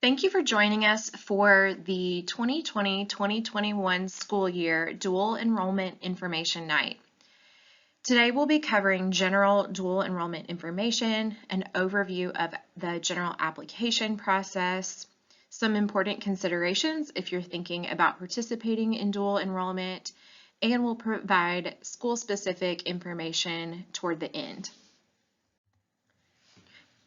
Thank you for joining us for the 2020-2021 school year dual enrollment information night. Today we'll be covering general dual enrollment information, an overview of the general application process, some important considerations if you're thinking about participating in dual enrollment, and we'll provide school-specific information toward the end.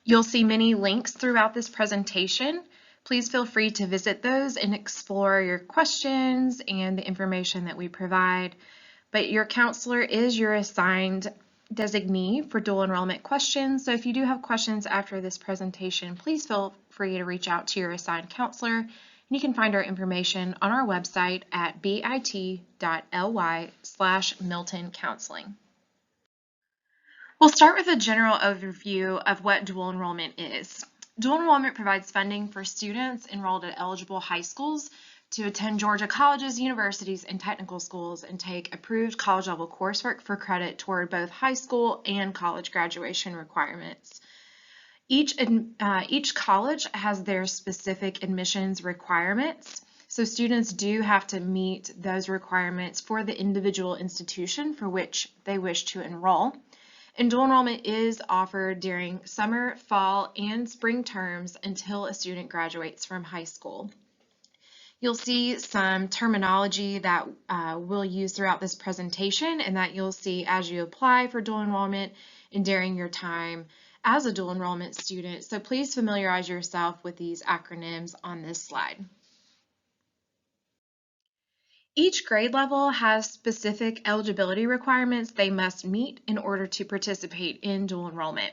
You'll see many links throughout this presentation. Please feel free to visit those and explore your questions and the information that we provide. But your counselor is your assigned designee for dual enrollment questions. So if you do have questions after this presentation, please feel free to reach out to your assigned counselor. And you can find our information on our website at bit.ly/Milton Counseling. We'll start with a general overview of what dual enrollment is. Dual enrollment provides funding for students enrolled at eligible high schools to attend Georgia colleges, universities, and technical schools and take approved college-level coursework for credit toward both high school and college graduation requirements. Each college has their specific admissions requirements, so students do have to meet those requirements for the individual institution for which they wish to enroll. And dual enrollment is offered during summer, fall, and spring terms until a student graduates from high school. You'll see some terminology that we'll use throughout this presentation and that you'll see as you apply for dual enrollment and during your time as a dual enrollment student. So please familiarize yourself with these acronyms on this slide. Each grade level has specific eligibility requirements they must meet in order to participate in dual enrollment.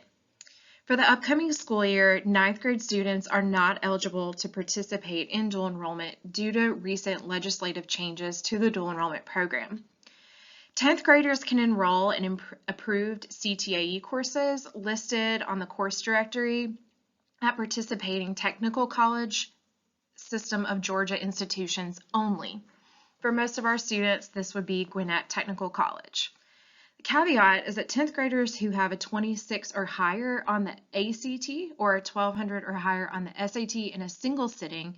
For the upcoming school year, 9th grade students are not eligible to participate in dual enrollment due to recent legislative changes to the dual enrollment program. 10th graders can enroll in approved CTAE courses listed on the course directory at participating technical college system of Georgia institutions only. For most of our students, this would be Gwinnett Technical College. The caveat is that 10th graders who have a 26 or higher on the ACT or a 1200 or higher on the SAT in a single sitting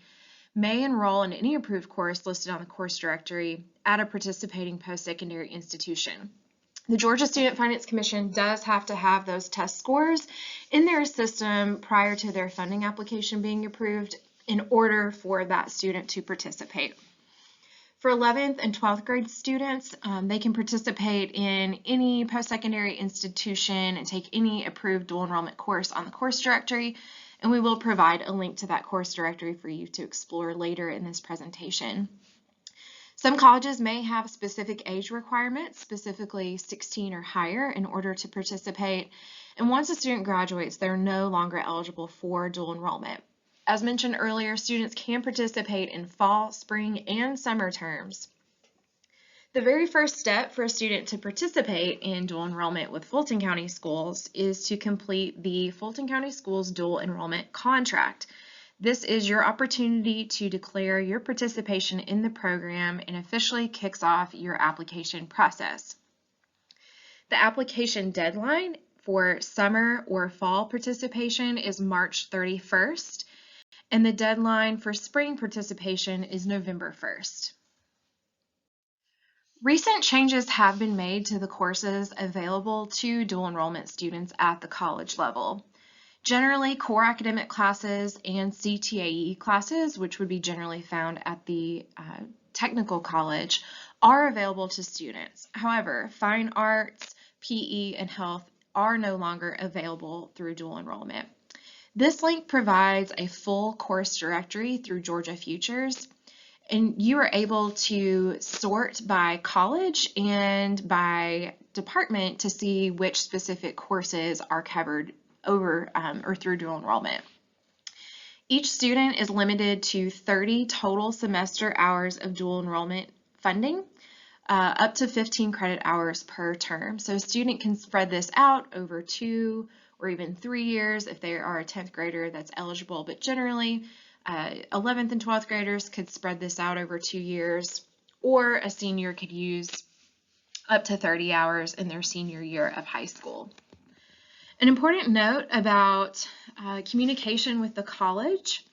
may enroll in any approved course listed on the course directory at a participating post-secondary institution. The Georgia Student Finance Commission does have to have those test scores in their system prior to their funding application being approved in order for that student to participate. For 11th and 12th grade students, they can participate in any post-secondary institution and take any approved dual enrollment course on the course directory, and we will provide a link to that course directory for you to explore later in this presentation. Some colleges may have specific age requirements, specifically 16 or higher, in order to participate, and once a student graduates, they're no longer eligible for dual enrollment. As mentioned earlier, students can participate in fall, spring, and summer terms. The very first step for a student to participate in dual enrollment with Fulton County Schools is to complete the Fulton County Schools dual enrollment contract. This is your opportunity to declare your participation in the program and officially kicks off your application process. The application deadline for summer or fall participation is March 31st. And the deadline for spring participation is November 1st. Recent changes have been made to the courses available to dual enrollment students at the college level. Generally, core academic classes and CTAE classes, which would be generally found at the technical college, are available to students. However, fine arts, PE, and health are no longer available through dual enrollment. This link provides a full course directory through Georgia Futures, and you are able to sort by college and by department to see which specific courses are covered over or through dual enrollment. Each student is limited to 30 total semester hours of dual enrollment funding, up to 15 credit hours per term. So a student can spread this out over 2 or even 3 years if they are a 10th grader that's eligible, but generally 11th and 12th graders could spread this out over 2 years, or a senior could use up to 30 hours in their senior year of high school. An important note about communication with the college.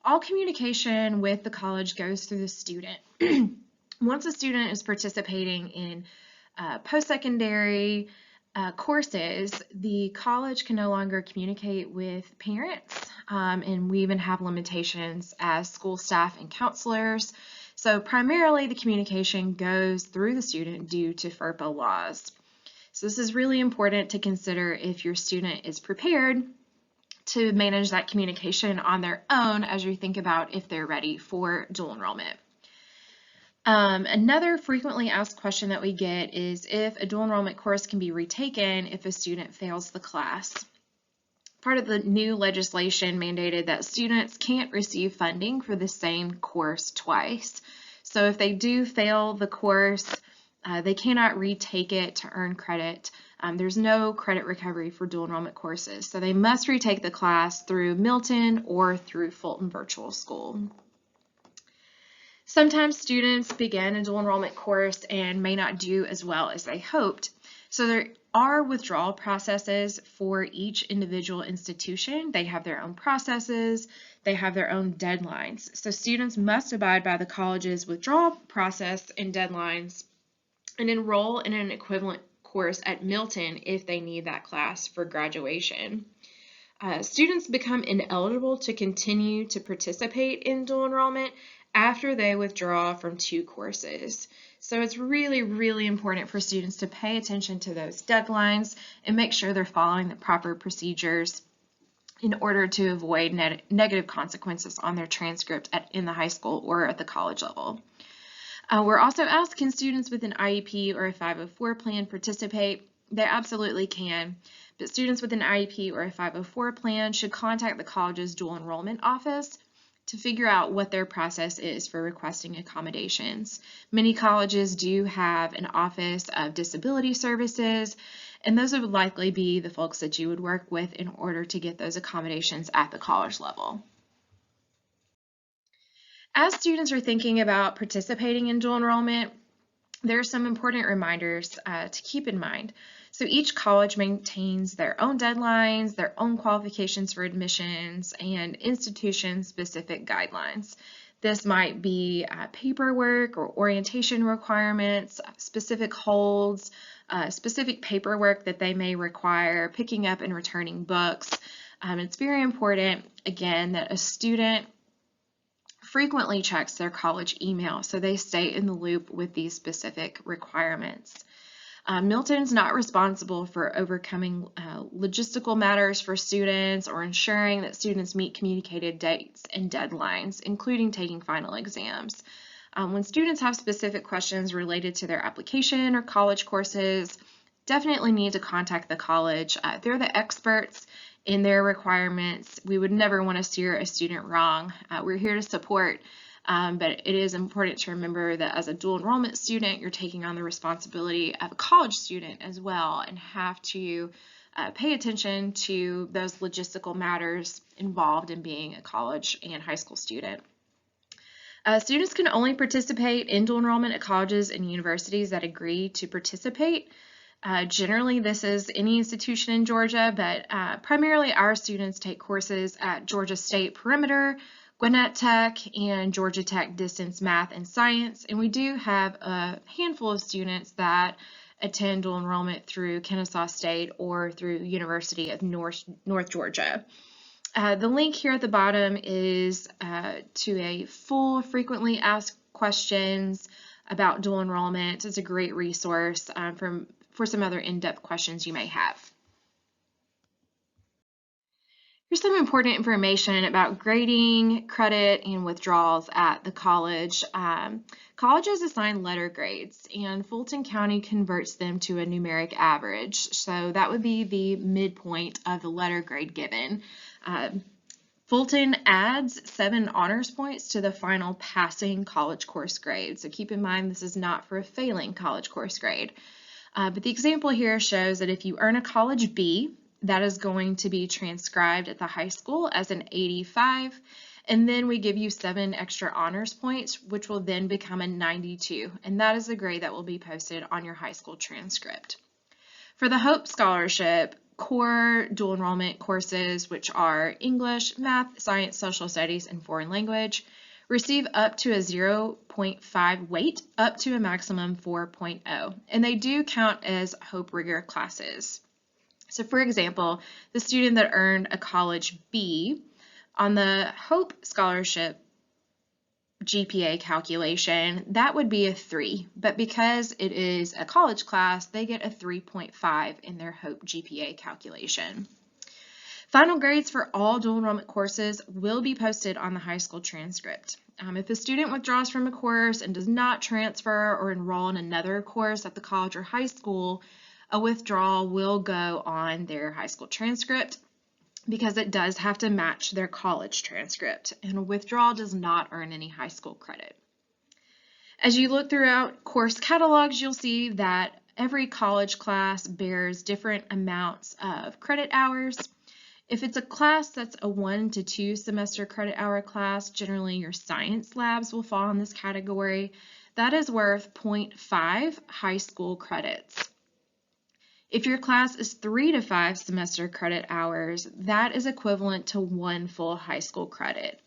All communication with the college goes through the student. Once a student is participating in post-secondary courses, the college can no longer communicate with parents, and we even have limitations as school staff and counselors. So primarily the communication goes through the student due to FERPA laws. So this is really important to consider if your student is prepared to manage that communication on their own as you think about if they're ready for dual enrollment. Another frequently asked question that we get is if a dual enrollment course can be retaken if a student fails the class. Part of the new legislation mandated that students can't receive funding for the same course twice. So if they do fail the course, they cannot retake it to earn credit. There's no credit recovery for dual enrollment courses, so they must retake the class through Milton or through Fulton Virtual School. Sometimes students begin a dual enrollment course and may not do as well as they hoped. So there are withdrawal processes for each individual institution. They have their own processes, they have their own deadlines. So students must abide by the college's withdrawal process and deadlines and enroll in an equivalent course at Milton if they need that class for graduation. Students become ineligible to continue to participate in dual enrollment after they withdraw from 2 courses. So it's really, really important for students to pay attention to those deadlines and make sure they're following the proper procedures in order to avoid negative consequences on their transcript in the high school or at the college level. We're also asked, can students with an IEP or a 504 plan participate? They absolutely can, but students with an IEP or a 504 plan should contact the college's dual enrollment office to figure out what their process is for requesting accommodations. Many colleges do have an office of disability services, and those would likely be the folks that you would work with in order to get those accommodations at the college level. As students are thinking about participating in dual enrollment, there are some important reminders to keep in mind. So each college maintains their own deadlines, their own qualifications for admissions, and institution-specific guidelines. This might be paperwork or orientation requirements, specific holds, specific paperwork that they may require, picking up and returning books. It's very important, again, that a student frequently checks their college email so they stay in the loop with these specific requirements. Milton's not responsible for overcoming logistical matters for students or ensuring that students meet communicated dates and deadlines, including taking final exams. When students have specific questions related to their application or college courses, definitely need to contact the college. They're the experts in their requirements. We would never want to steer a student wrong. We're here to support, but it is important to remember that as a dual enrollment student, you're taking on the responsibility of a college student as well and have to pay attention to those logistical matters involved in being a college and high school student. Students can only participate in dual enrollment at colleges and universities that agree to participate. Generally, this is any institution in Georgia, but primarily our students take courses at Georgia State Perimeter, Gwinnett Tech, and Georgia Tech Distance Math and Science, and we do have a handful of students that attend dual enrollment through Kennesaw State or through University of North Georgia. The link here at the bottom is to a full frequently asked questions about dual enrollment. It's a great resource for some other in-depth questions you may have. Here's some important information about grading, credit, and withdrawals at the college. Colleges assign letter grades, and Fulton County converts them to a numeric average. So that would be the midpoint of the letter grade given. Fulton adds 7 honors points to the final passing college course grade. So keep in mind this is not for a failing college course grade. But the example here shows that if you earn a college B, that is going to be transcribed at the high school as an 85, and then we give you 7 extra honors points, which will then become a 92, and that is the grade that will be posted on your high school transcript. For the Hope Scholarship, core dual enrollment courses, which are English, Math, Science, Social Studies, and Foreign Language, receive up to a 0.5 weight up to a maximum 4.0, and they do count as Hope Rigor classes. So for example, the student that earned a college B on the Hope Scholarship GPA calculation, that would be a 3, but because it is a college class, they get a 3.5 in their Hope GPA calculation. Final grades for all dual enrollment courses will be posted on the high school transcript. If a student withdraws from a course and does not transfer or enroll in another course at the college or high school, a withdrawal will go on their high school transcript because it does have to match their college transcript, and a withdrawal does not earn any high school credit. As you look throughout course catalogs, you'll see that every college class bears different amounts of credit hours. If it's a class that's a 1 to 2 semester credit hour class, generally your science labs will fall in this category. That is worth 0.5 high school credits. If your class is 3 to 5 semester credit hours, that is equivalent to 1 full high school credit.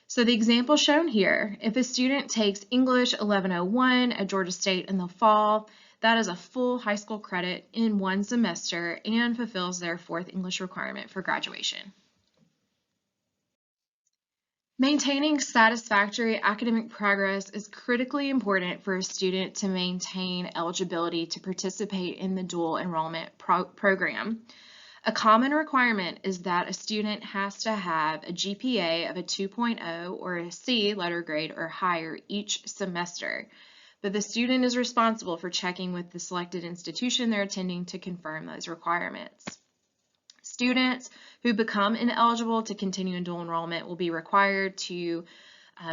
So the example shown here, if a student takes English 1101 at Georgia State in the fall, that is a full high school credit in 1 semester and fulfills their 4th English requirement for graduation. Maintaining satisfactory academic progress is critically important for a student to maintain eligibility to participate in the dual enrollment program. A common requirement is that a student has to have a GPA of a 2.0 or a C letter grade or higher each semester, but the student is responsible for checking with the selected institution they're attending to confirm those requirements. Students who become ineligible to continue in dual enrollment will be required to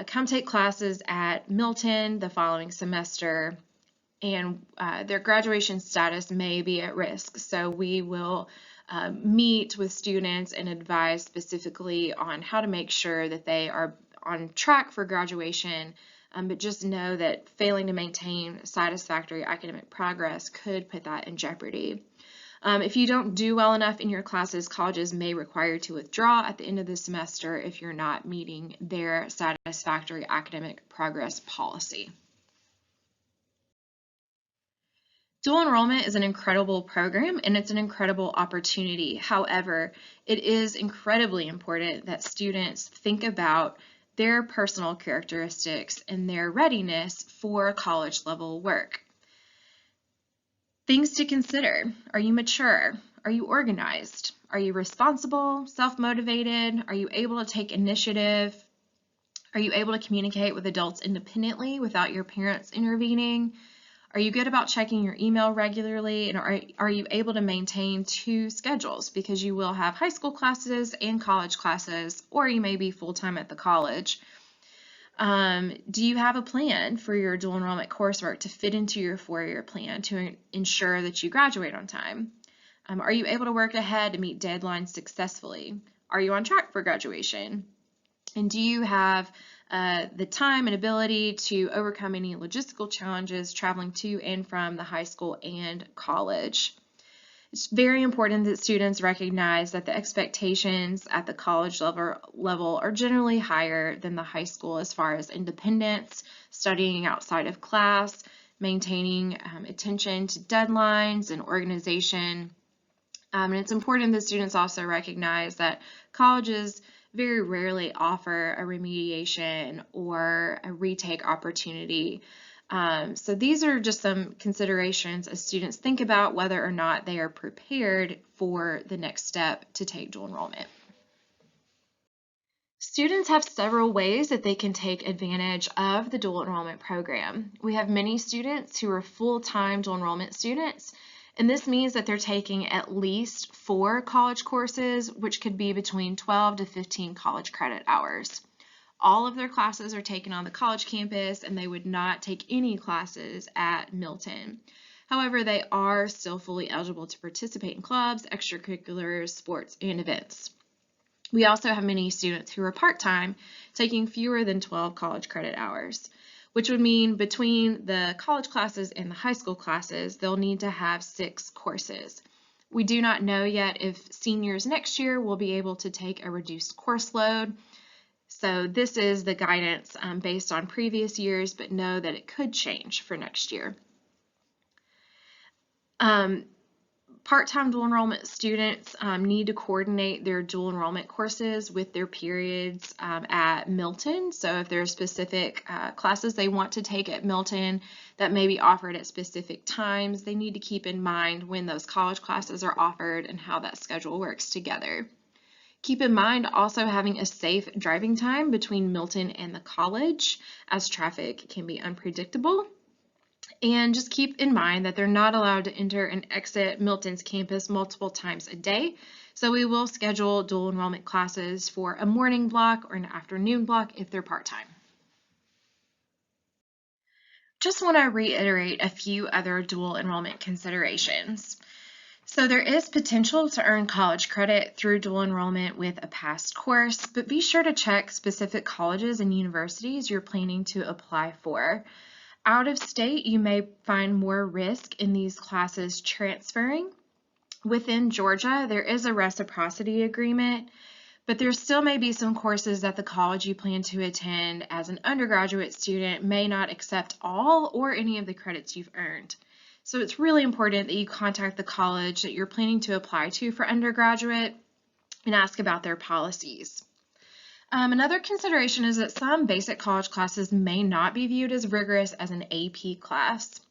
come take classes at Milton the following semester, and their graduation status may be at risk. So we will meet with students and advise specifically on how to make sure that they are on track for graduation, but just know that failing to maintain satisfactory academic progress could put that in jeopardy. If you don't do well enough in your classes, colleges may require you to withdraw at the end of the semester if you're not meeting their satisfactory academic progress policy. Dual enrollment is an incredible program and it's an incredible opportunity. However, it is incredibly important that students think about their personal characteristics and their readiness for college level work. Things to consider: are you mature? Are you organized? Are you responsible, self-motivated? Are you able to take initiative? Are you able to communicate with adults independently without your parents intervening? Are you good about checking your email regularly? And are you able to maintain 2 schedules, because you will have high school classes and college classes, or you may be full-time at the college? Do you have a plan for your dual enrollment coursework to fit into your 4-year plan to ensure that you graduate on time? Are you able to work ahead to meet deadlines successfully? Are you on track for graduation? And do you have the time and ability to overcome any logistical challenges traveling to and from the high school and college? It's very important that students recognize that the expectations at the college level are generally higher than the high school as far as independence, studying outside of class, maintaining attention to deadlines and organization. And it's important that students also recognize that colleges very rarely offer a remediation or a retake opportunity. So these are just some considerations as students think about whether or not they are prepared for the next step to take dual enrollment. Students have several ways that they can take advantage of the dual enrollment program. We have many students who are full-time dual enrollment students, and this means that they're taking at least 4 college courses, which could be between 12 to 15 college credit hours. All of their classes are taken on the college campus, and they would not take any classes at Milton. However, they are still fully eligible to participate in clubs, extracurriculars, sports, and events. We also have many students who are part-time, taking fewer than 12 college credit hours, which would mean between the college classes and the high school classes, they'll need to have 6 courses. We do not know yet if seniors next year will be able to take a reduced course load. So this is the guidance based on previous years, but know that it could change for next year. Part-time dual enrollment students need to coordinate their dual enrollment courses with their periods at Milton. So if there are specific classes they want to take at Milton that may be offered at specific times, they need to keep in mind when those college classes are offered and how that schedule works together. Keep in mind also having a safe driving time between Milton and the college, as traffic can be unpredictable. And just keep in mind that they're not allowed to enter and exit Milton's campus multiple times a day. So we will schedule dual enrollment classes for a morning block or an afternoon block if they're part-time. Just want to reiterate a few other dual enrollment considerations. So there is potential to earn college credit through dual enrollment with a past course, but be sure to check specific colleges and universities you're planning to apply for. Out of state, you may find more risk in these classes transferring. Within Georgia, there is a reciprocity agreement, but there still may be some courses that the college you plan to attend as an undergraduate student may not accept all or any of the credits you've earned. So it's really important that you contact the college that you're planning to apply to for undergraduate and ask about their policies. Another consideration is that some basic college classes may not be viewed as rigorous as an AP class.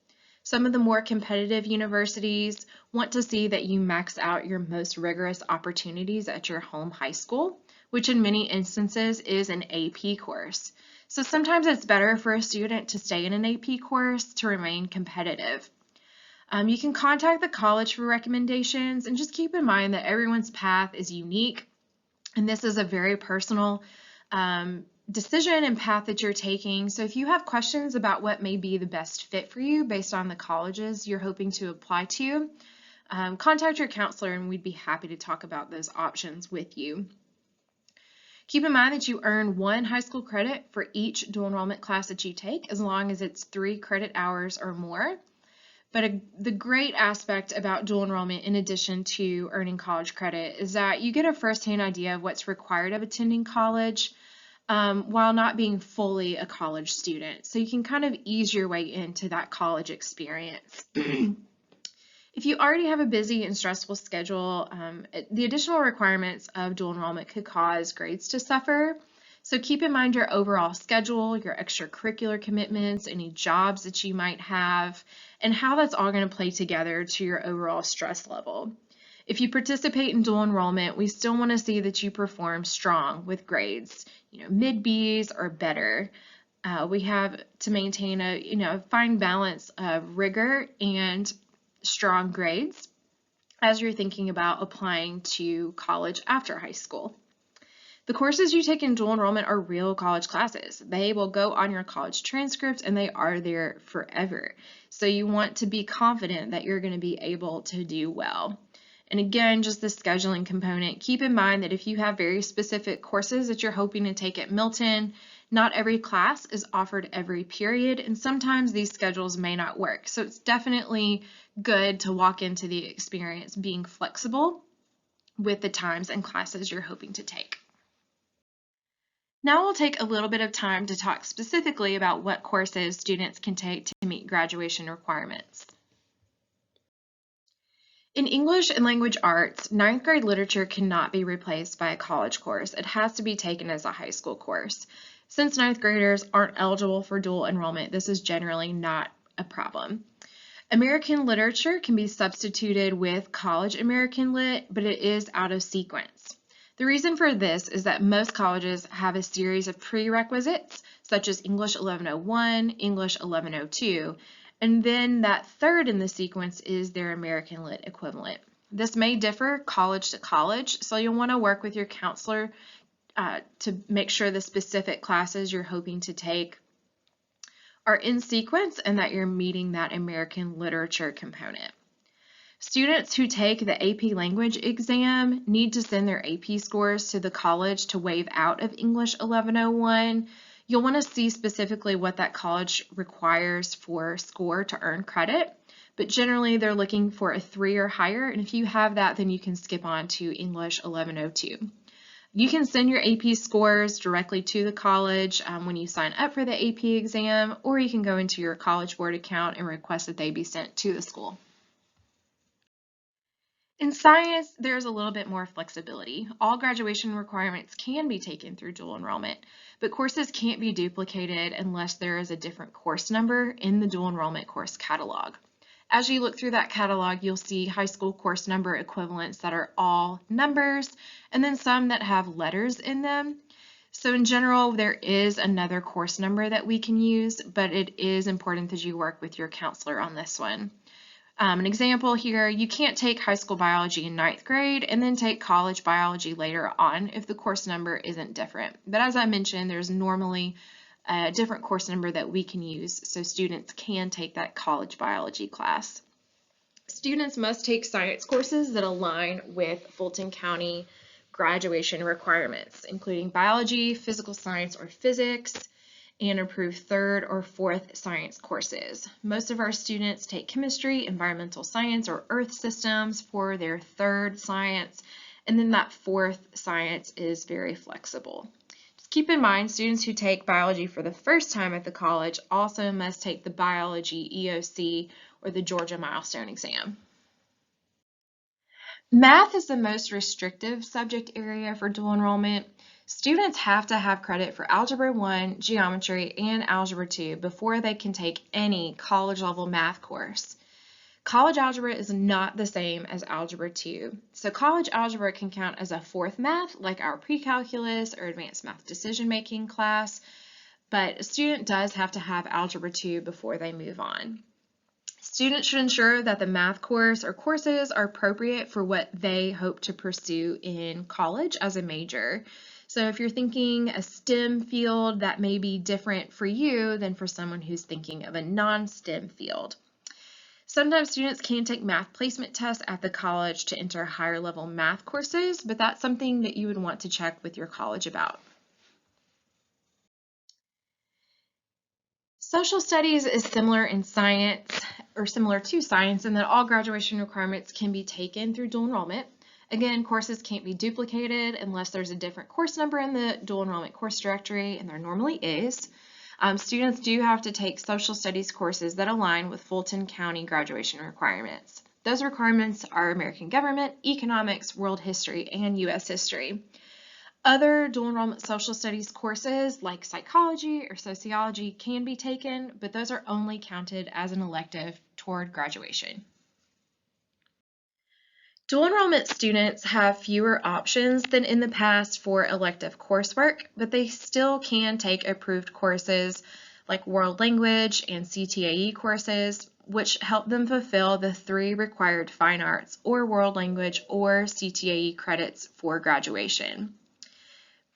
Some of the more competitive universities want to see that you max out your most rigorous opportunities at your home high school, which in many instances is an AP course. So sometimes it's better for a student to stay in an AP course to remain competitive. You can contact the college for recommendations, and just keep in mind that everyone's path is unique. And this is a very personal decision and path that you're taking. So if you have questions about what may be the best fit for you based on the colleges you're hoping to apply to, contact your counselor and we'd be happy to talk about those options with you. Keep in mind that you earn 1 high school credit for each dual enrollment class that you take, as long as it's 3 credit hours or more. But the great aspect about dual enrollment, in addition to earning college credit, is that you get a firsthand idea of what's required of attending college while not being fully a college student. So you can kind of ease your way into that college experience. If you already have a busy and stressful schedule, the additional requirements of dual enrollment could cause grades to suffer. So keep in mind your overall schedule, your extracurricular commitments, any jobs that you might have, and how that's all going to play together to your overall stress level. If you participate in dual enrollment, we still want to see that you perform strong with grades, mid-Bs or better. We have to maintain a fine balance of rigor and strong grades as you're thinking about applying to college after high school. The courses you take in dual enrollment are real college classes. They will go on your college transcript and they are there forever. So you want to be confident that you're going to be able to do well. And again, just the scheduling component, keep in mind that if you have very specific courses that you're hoping to take at Milton, not every class is offered every period, and sometimes these schedules may not work. So it's definitely good to walk into the experience being flexible with the times and classes you're hoping to take. Now we'll take a little bit of time to talk specifically about what courses students can take to meet graduation requirements. In English and language arts, 9th grade literature cannot be replaced by a college course. It has to be taken as a high school course. Since 9th graders aren't eligible for dual enrollment, this is generally not a problem. American literature can be substituted with college American Lit, but it is out of sequence. The reason for this is that most colleges have a series of prerequisites, such as English 1101, English 1102, and then that third in the sequence is their American Lit equivalent. This may differ college to college, so you'll want to work with your counselor to make sure the specific classes you're hoping to take are in sequence and that you're meeting that American literature component. Students who take the AP language exam need to send their AP scores to the college to waive out of English 1101. You'll want to see specifically what that college requires for score to earn credit, but generally they're looking for a 3 or higher, and if you have that, then you can skip on to English 1102. You can send your AP scores directly to the college when you sign up for the AP exam, or you can go into your College Board account and request that they be sent to the school. In science, there's a little bit more flexibility. All graduation requirements can be taken through dual enrollment, but courses can't be duplicated unless there is a different course number in the dual enrollment course catalog. As you look through that catalog, you'll see high school course number equivalents that are all numbers, and then some that have letters in them. So in general, there is another course number that we can use, but it is important that you work with your counselor on this one. An example here, you can't take high school biology in 9th grade and then take college biology later on if the course number isn't different. But as I mentioned, there's normally a different course number that we can use so students can take that college biology class. Students must take science courses that align with Fulton County graduation requirements, including biology, physical science or physics, and approved 3rd or 4th science courses. Most of our students take chemistry, environmental science, or earth systems for their 3rd science, and then that 4th science is very flexible. Keep in mind, students who take biology for the first time at the college also must take the biology EOC or the Georgia Milestone exam. Math is the most restrictive subject area for dual enrollment. Students have to have credit for Algebra 1, Geometry, and Algebra 2 before they can take any college-level math course. College algebra is not the same as Algebra 2. So college algebra can count as a 4th math, like our pre-calculus or advanced math decision-making class, but a student does have to have Algebra 2 before they move on. Students should ensure that the math course or courses are appropriate for what they hope to pursue in college as a major. So if you're thinking a STEM field, that may be different for you than for someone who's thinking of a non-STEM field. Sometimes students can take math placement tests at the college to enter higher level math courses, but that's something that you would want to check with your college about. Social studies is similar in science, or similar to science, in that all graduation requirements can be taken through dual enrollment. Again, courses can't be duplicated unless there's a different course number in the dual enrollment course directory, and there normally is. Students do have to take social studies courses that align with Fulton County graduation requirements. Those requirements are American government, economics, world history, and U.S. history. Other dual enrollment social studies courses like psychology or sociology can be taken, but those are only counted as an elective toward graduation. Dual enrollment students have fewer options than in the past for elective coursework, but they still can take approved courses like world language and CTAE courses, which help them fulfill the 3 required fine arts or world language or CTAE credits for graduation.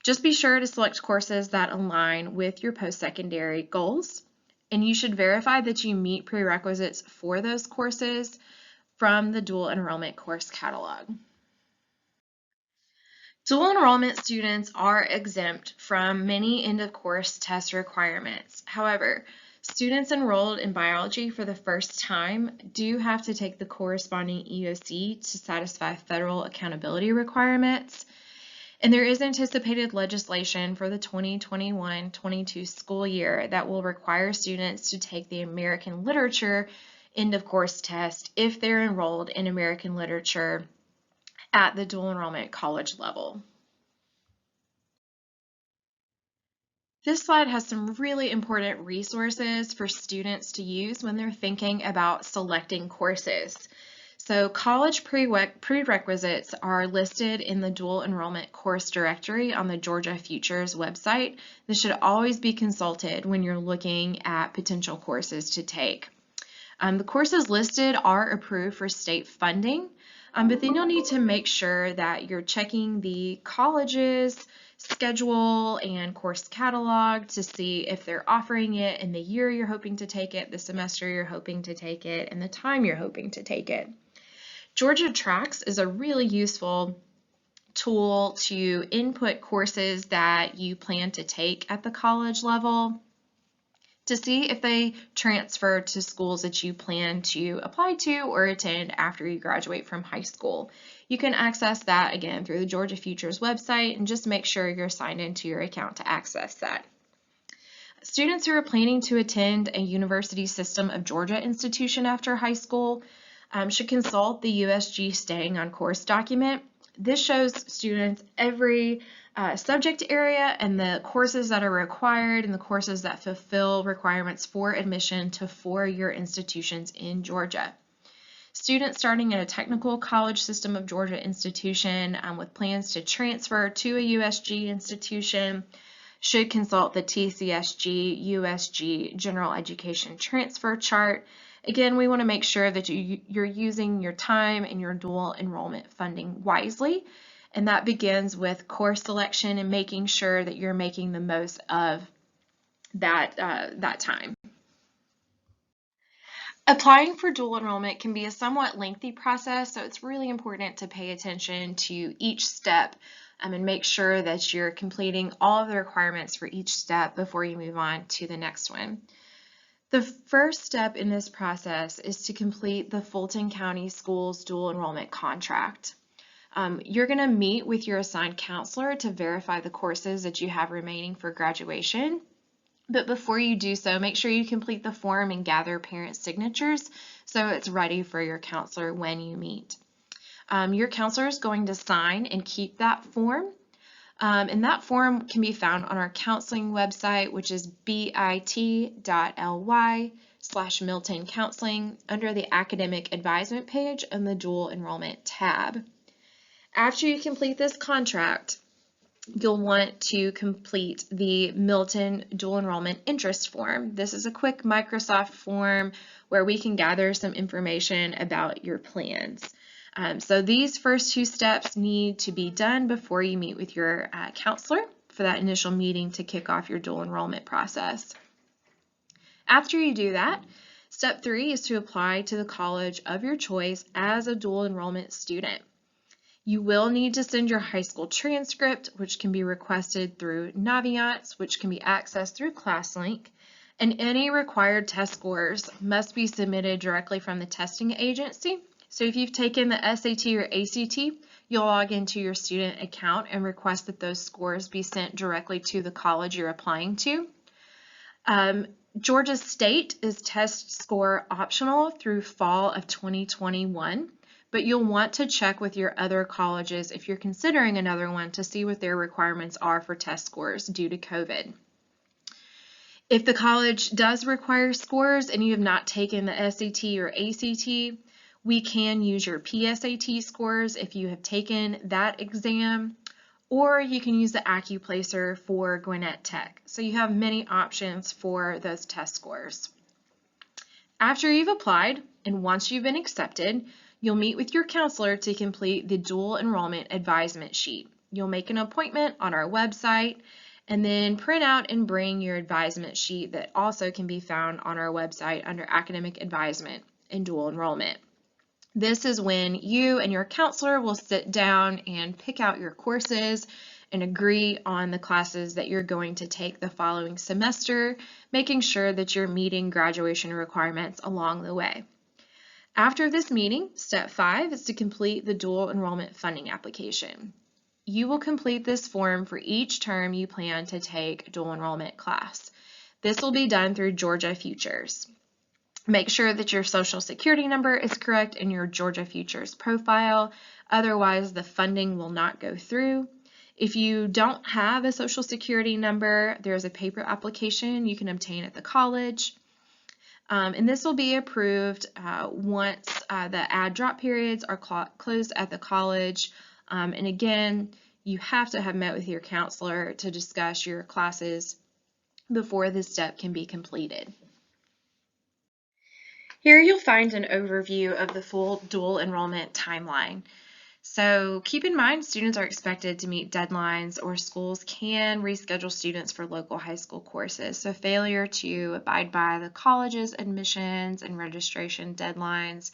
Just be sure to select courses that align with your post-secondary goals, and you should verify that you meet prerequisites for those courses from the dual enrollment course catalog. Dual enrollment students are exempt from many end-of-course test requirements. However, students enrolled in biology for the first time do have to take the corresponding EOC to satisfy federal accountability requirements. And there is anticipated legislation for the 2021-22 school year that will require students to take the American Literature end-of-course test if they're enrolled in American Literature at the dual enrollment college level. This slide has some really important resources for students to use when they're thinking about selecting courses. So college prerequisites are listed in the dual enrollment course directory on the Georgia Futures website. This should always be consulted when you're looking at potential courses to take. The courses listed are approved for state funding, but then you'll need to make sure that you're checking the college's schedule and course catalog to see if they're offering it in the year you're hoping to take it, the semester you're hoping to take it, and the time you're hoping to take it. Georgia Tracks is a really useful tool to input courses that you plan to take at the college level. to see if they transfer to schools that you plan to apply to or attend after you graduate from high school. You can access that again through the Georgia Futures website, and just make sure you're signed into your account to access that. Students who are planning to attend a University System of Georgia institution after high school should consult the USG Staying on Course document. This shows students every subject area and the courses that are required and the courses that fulfill requirements for admission to four-year institutions in Georgia. Students starting at a technical college system of Georgia institution with plans to transfer to a USG institution should consult the TCSG USG General Education Transfer Chart. Again, we want to make sure that you're using your time and your dual enrollment funding wisely, and that begins with course selection and making sure that you're making the most of that time. Applying for dual enrollment can be a somewhat lengthy process, so it's really important to pay attention to each step and make sure that you're completing all of the requirements for each step before you move on to the next one. The first step in this process is to complete the Fulton County Schools dual enrollment contract. You're going to meet with your assigned counselor to verify the courses that you have remaining for graduation. But before you do so, make sure you complete the form and gather parent signatures so it's ready for your counselor when you meet. Your counselor is going to sign and keep that form. And that form can be found on our counseling website, which is bit.ly/Milton Counseling under the Academic Advisement page and the Dual Enrollment tab. After you complete this contract, you'll want to complete the Milton Dual Enrollment Interest Form. This is a quick Microsoft form where we can gather some information about your plans. So these first two steps need to be done before you meet with your counselor for that initial meeting to kick off your dual enrollment process. After you do that, step 3 is to apply to the college of your choice as a dual enrollment student. You will need to send your high school transcript, which can be requested through Naviance, which can be accessed through ClassLink, and any required test scores must be submitted directly from the testing agency. So if you've taken the SAT or ACT, you'll log into your student account and request that those scores be sent directly to the college you're applying to. Georgia State is test score optional through fall of 2021, but you'll want to check with your other colleges if you're considering another one to see what their requirements are for test scores due to COVID. If the college does require scores and you have not taken the SAT or ACT, we can use your PSAT scores if you have taken that exam, or you can use the AccuPlacer for Gwinnett Tech. So you have many options for those test scores. After you've applied and once you've been accepted, you'll meet with your counselor to complete the dual enrollment advisement sheet. You'll make an appointment on our website and then print out and bring your advisement sheet that also can be found on our website under academic advisement and dual enrollment. This is when you and your counselor will sit down and pick out your courses and agree on the classes that you're going to take the following semester, making sure that you're meeting graduation requirements along the way. After this meeting, step 5 is to complete the dual enrollment funding application. You will complete this form for each term you plan to take a dual enrollment class. This will be done through Georgia Futures. Make sure that your social security number is correct in your Georgia Futures profile, otherwise the funding will not go through. If you don't have a social security number, there's a paper application you can obtain at the college. And this will be approved once the add drop periods are closed at the college. And again, you have to have met with your counselor to discuss your classes before this step can be completed. Here you'll find an overview of the full dual enrollment timeline. So keep in mind, students are expected to meet deadlines, or schools can reschedule students for local high school courses. So failure to abide by the college's admissions and registration deadlines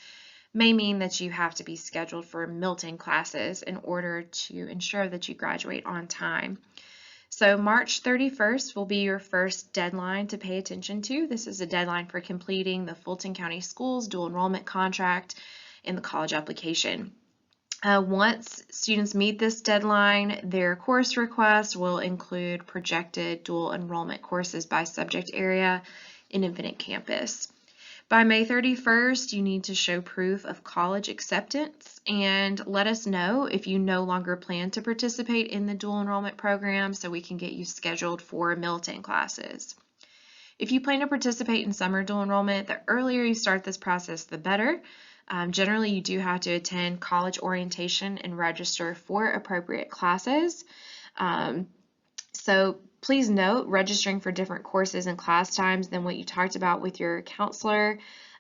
may mean that you have to be scheduled for Milton classes in order to ensure that you graduate on time. So March 31st will be your first deadline to pay attention to. This is a deadline for completing the Fulton County Schools dual enrollment contract and the college application. Once students meet this deadline, their course request will include projected dual enrollment courses by subject area in Infinite Campus. By May 31st, you need to show proof of college acceptance and let us know if you no longer plan to participate in the dual enrollment program so we can get you scheduled for Milton classes. If you plan to participate in summer dual enrollment, the earlier you start this process, the better. Generally, you do have to attend college orientation and register for appropriate classes. So please note, registering for different courses and class times than what you talked about with your counselor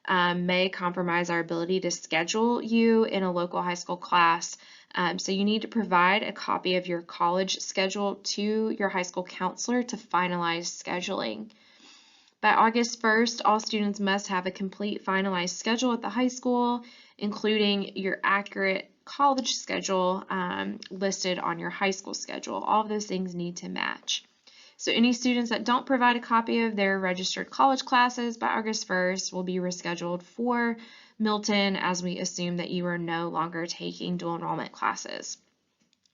may compromise our ability to schedule you in a local high school class. So you need to provide a copy of your college schedule to your high school counselor to finalize scheduling. By August 1st, all students must have a complete finalized schedule at the high school, including your accurate college schedule listed on your high school schedule. All of those things need to match. So any students that don't provide a copy of their registered college classes by August 1st will be rescheduled for Milton, as we assume that you are no longer taking dual enrollment classes.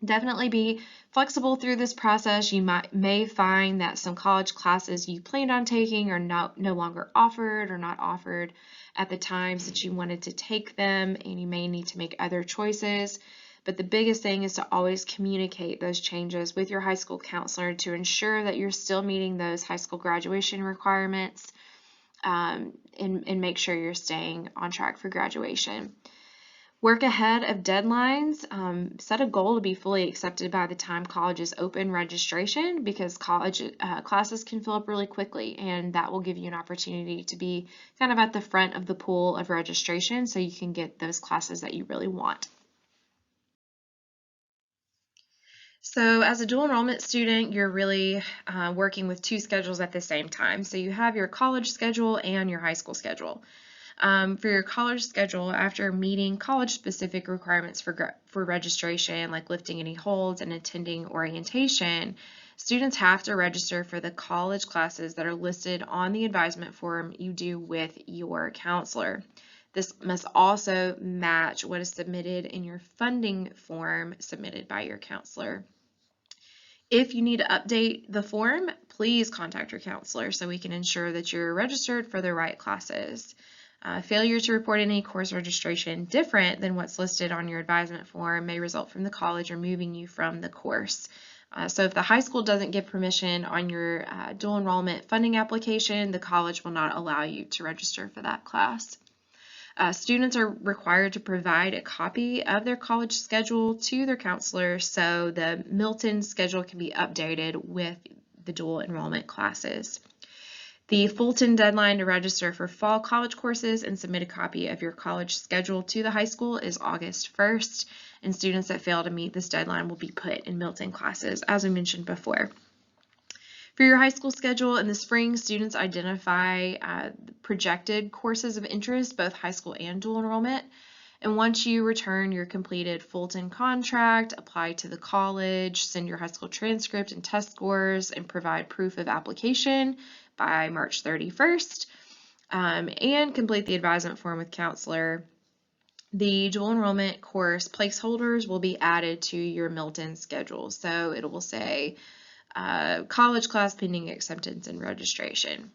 Definitely be flexible through this process. You may find that some college classes you planned on taking are no longer offered or not offered at the times that you wanted to take them, and you may need to make other choices. But the biggest thing is to always communicate those changes with your high school counselor to ensure that you're still meeting those high school graduation requirements, and make sure you're staying on track for graduation. Work ahead of deadlines. Set a goal to be fully accepted by the time colleges open registration, because college classes can fill up really quickly, and that will give you an opportunity to be kind of at the front of the pool of registration so you can get those classes that you really want. So as a dual enrollment student, you're really working with two schedules at the same time. So you have your college schedule and your high school schedule. For your college schedule, after meeting college-specific requirements for registration, like lifting any holds and attending orientation, students have to register for the college classes that are listed on the advisement form you do with your counselor. This must also match what is submitted in your funding form submitted by your counselor. If you need to update the form, please contact your counselor so we can ensure that you're registered for the right classes. Failure to report any course registration different than what's listed on your advisement form may result from the college removing you from the course. So if the high school doesn't give permission on your dual enrollment funding application, the college will not allow you to register for that class. Students are required to provide a copy of their college schedule to their counselor so the Milton schedule can be updated with the dual enrollment classes. The Fulton deadline to register for fall college courses and submit a copy of your college schedule to the high school is August 1st, and students that fail to meet this deadline will be put in Milton classes, as we mentioned before. For your high school schedule in the spring, students identify projected courses of interest, both high school and dual enrollment. And once you return your completed Fulton contract, apply to the college, send your high school transcript and test scores, and provide proof of application by March 31st, and complete the advisement form with counselor, the dual enrollment course placeholders will be added to your Milton schedule. So it will say college class pending acceptance and registration.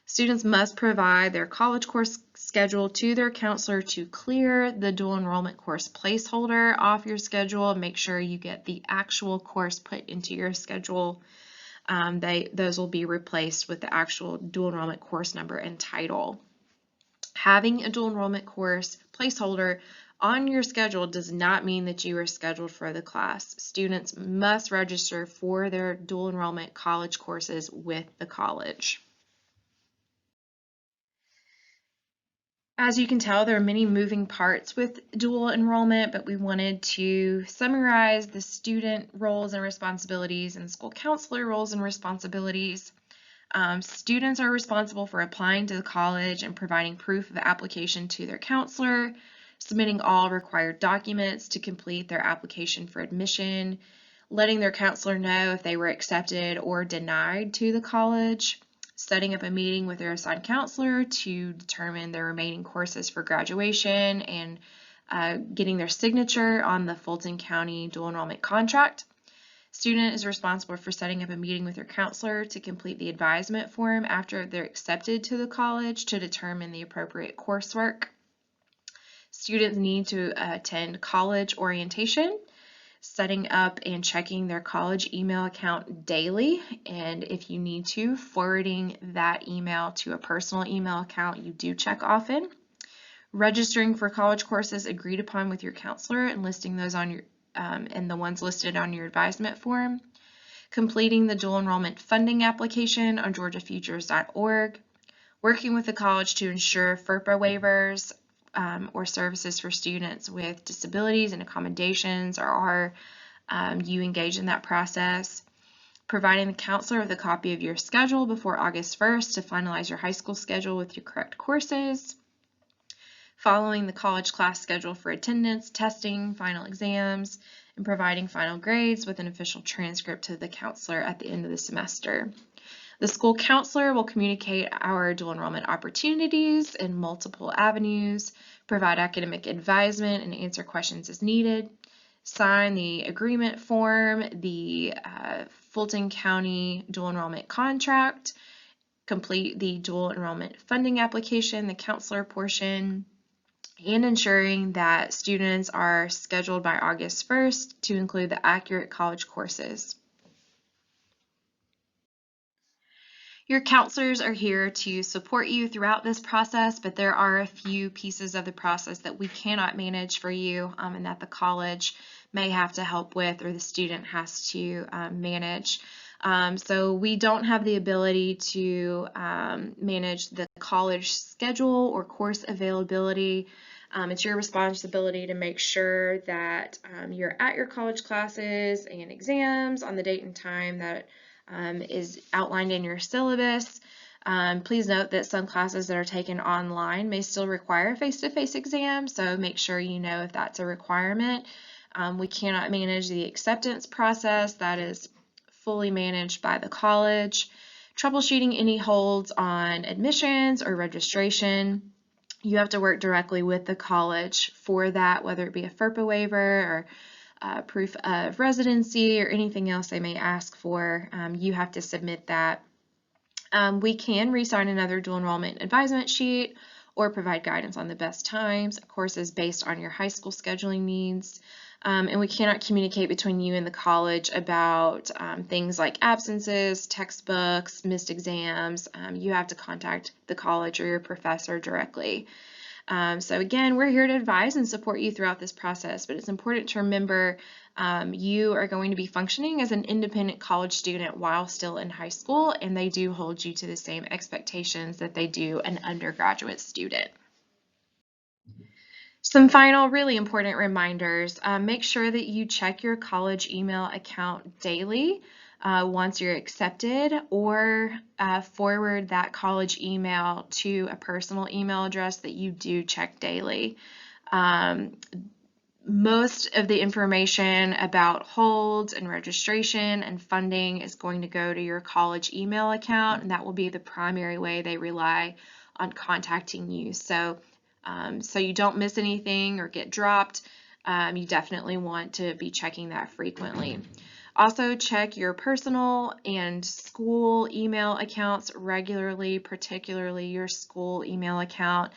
Students must provide their college course schedule to their counselor to clear the dual enrollment course placeholder off your schedule. Make sure you get the actual course put into your schedule. Those will be replaced with the actual dual enrollment course number and title. Having a dual enrollment course placeholder on your schedule does not mean that you are scheduled for the class. Students must register for their dual enrollment college courses with the college. As you can tell, there are many moving parts with dual enrollment, but we wanted to summarize the student roles and responsibilities and school counselor roles and responsibilities. Students are responsible for applying to the college and providing proof of application to their counselor, submitting all required documents to complete their application for admission, letting their counselor know if they were accepted or denied to the college, setting up a meeting with their assigned counselor to determine their remaining courses for graduation, and getting their signature on the Fulton County dual enrollment contract. Student is responsible for setting up a meeting with their counselor to complete the advisement form after they're accepted to the college to determine the appropriate coursework. Students need to attend college orientation, setting up and checking their college email account daily, and if you need to, forwarding that email to a personal email account you do check often. Registering for college courses agreed upon with your counselor and listing those on your and the ones listed on your advisement form. Completing the dual enrollment funding application on georgiafutures.org. Working with the college to ensure FERPA waivers or services for students with disabilities and accommodations, or are you engaged in that process. Providing the counselor with a copy of your schedule before August 1st to finalize your high school schedule with your correct courses. Following the college class schedule for attendance, testing, final exams, and providing final grades with an official transcript to the counselor at the end of the semester. The school counselor will communicate our dual enrollment opportunities in multiple avenues, provide academic advisement, and answer questions as needed. Sign the agreement form, the Fulton County dual enrollment contract, complete the dual enrollment funding application, the counselor portion, and ensuring that students are scheduled by August 1st to include the accurate college courses. Your counselors are here to support you throughout this process, but there are a few pieces of the process that we cannot manage for you and that the college may have to help with, or the student has to manage. So we don't have the ability to manage the college schedule or course availability. It's your responsibility to make sure that you're at your college classes and exams on the date and time that is outlined in your syllabus. Please note that some classes that are taken online may still require a face-to-face exam, so make sure you know if that's a requirement. We cannot manage the acceptance process. That is fully managed by the college. Troubleshooting any holds on admissions or registration. You have to work directly with the college for that, whether it be a FERPA waiver or proof of residency or anything else they may ask for. You have to submit that. We can re-sign another dual enrollment advisement sheet or provide guidance on the best times, courses based on your high school scheduling needs. And we cannot communicate between you and the college about things like absences, textbooks, missed exams. You have to contact the college or your professor directly. So again, we're here to advise and support you throughout this process, but it's important to remember you are going to be functioning as an independent college student while still in high school, and they do hold you to the same expectations that they do an undergraduate student. Some final really important reminders. Make sure that you check your college email account daily once you're accepted, or forward that college email to a personal email address that you do check daily. Most of the information about holds and registration and funding is going to go to your college email account, and that will be the primary way they rely on contacting you. So you don't miss anything or get dropped, you definitely want to be checking that frequently. Also, check your personal and school email accounts regularly, particularly your school email account.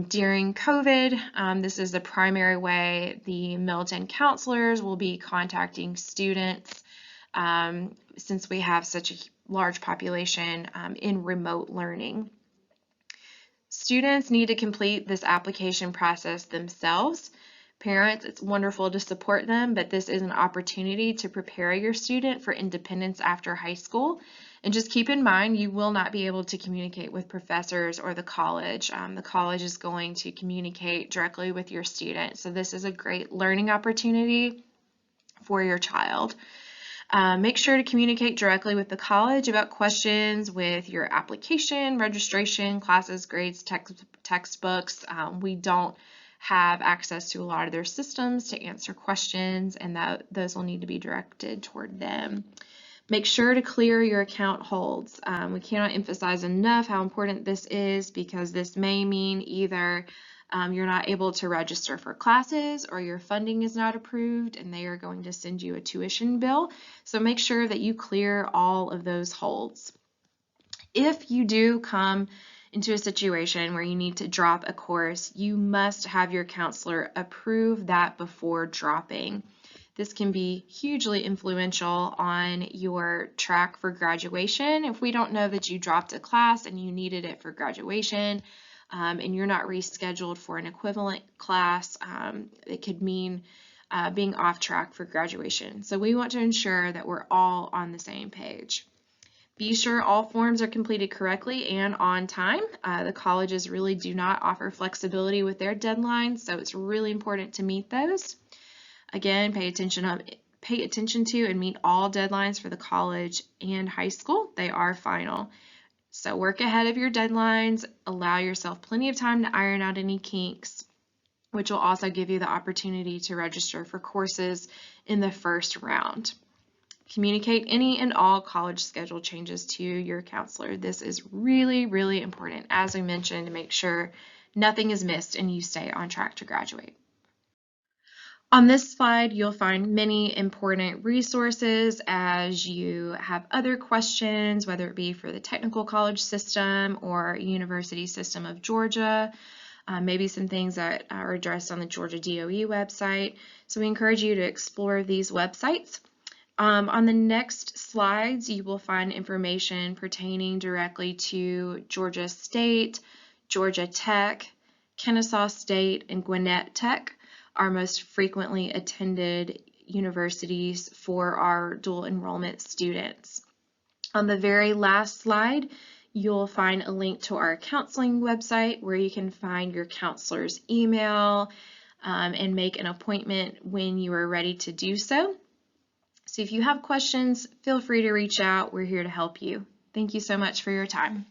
During COVID, this is the primary way the Milton counselors will be contacting students since we have such a large population in remote learning. Students need to complete this application process themselves. Parents, it's wonderful to support them, but this is an opportunity to prepare your student for independence after high school. And just keep in mind, you will not be able to communicate with professors or the college. The college is going to communicate directly with your student. So this is a great learning opportunity for your child. Make sure to communicate directly with the college about questions with your application, registration, classes, grades, textbooks. We don't have access to a lot of their systems to answer questions, and those will need to be directed toward them. Make sure to clear your account holds. We cannot emphasize enough how important this is, because this may mean either you're not able to register for classes, or your funding is not approved and they are going to send you a tuition bill. So make sure that you clear all of those holds. If you do come into a situation where you need to drop a course, you must have your counselor approve that before dropping. This can be hugely influential on your track for graduation. If we don't know that you dropped a class and you needed it for graduation, and you're not rescheduled for an equivalent class, it could mean being off track for graduation. So we want to ensure that we're all on the same page. Be sure all forms are completed correctly and on time. The colleges really do not offer flexibility with their deadlines, so it's really important to meet those. Again, pay attention to and meet all deadlines for the college and high school. They are final. So work ahead of your deadlines, allow yourself plenty of time to iron out any kinks, which will also give you the opportunity to register for courses in the first round. Communicate any and all college schedule changes to your counselor. This is really, really important, as I mentioned, to make sure nothing is missed and you stay on track to graduate. On this slide, you'll find many important resources as you have other questions, whether it be for the technical college system or University System of Georgia, maybe some things that are addressed on the Georgia DOE website. So we encourage you to explore these websites. On the next slides, you will find information pertaining directly to Georgia State, Georgia Tech, Kennesaw State, and Gwinnett Tech, our most frequently attended universities for our dual enrollment students. On the very last slide, you'll find a link to our counseling website where you can find your counselor's email and make an appointment when you are ready to do so. So if you have questions, feel free to reach out. We're here to help you. Thank you so much for your time.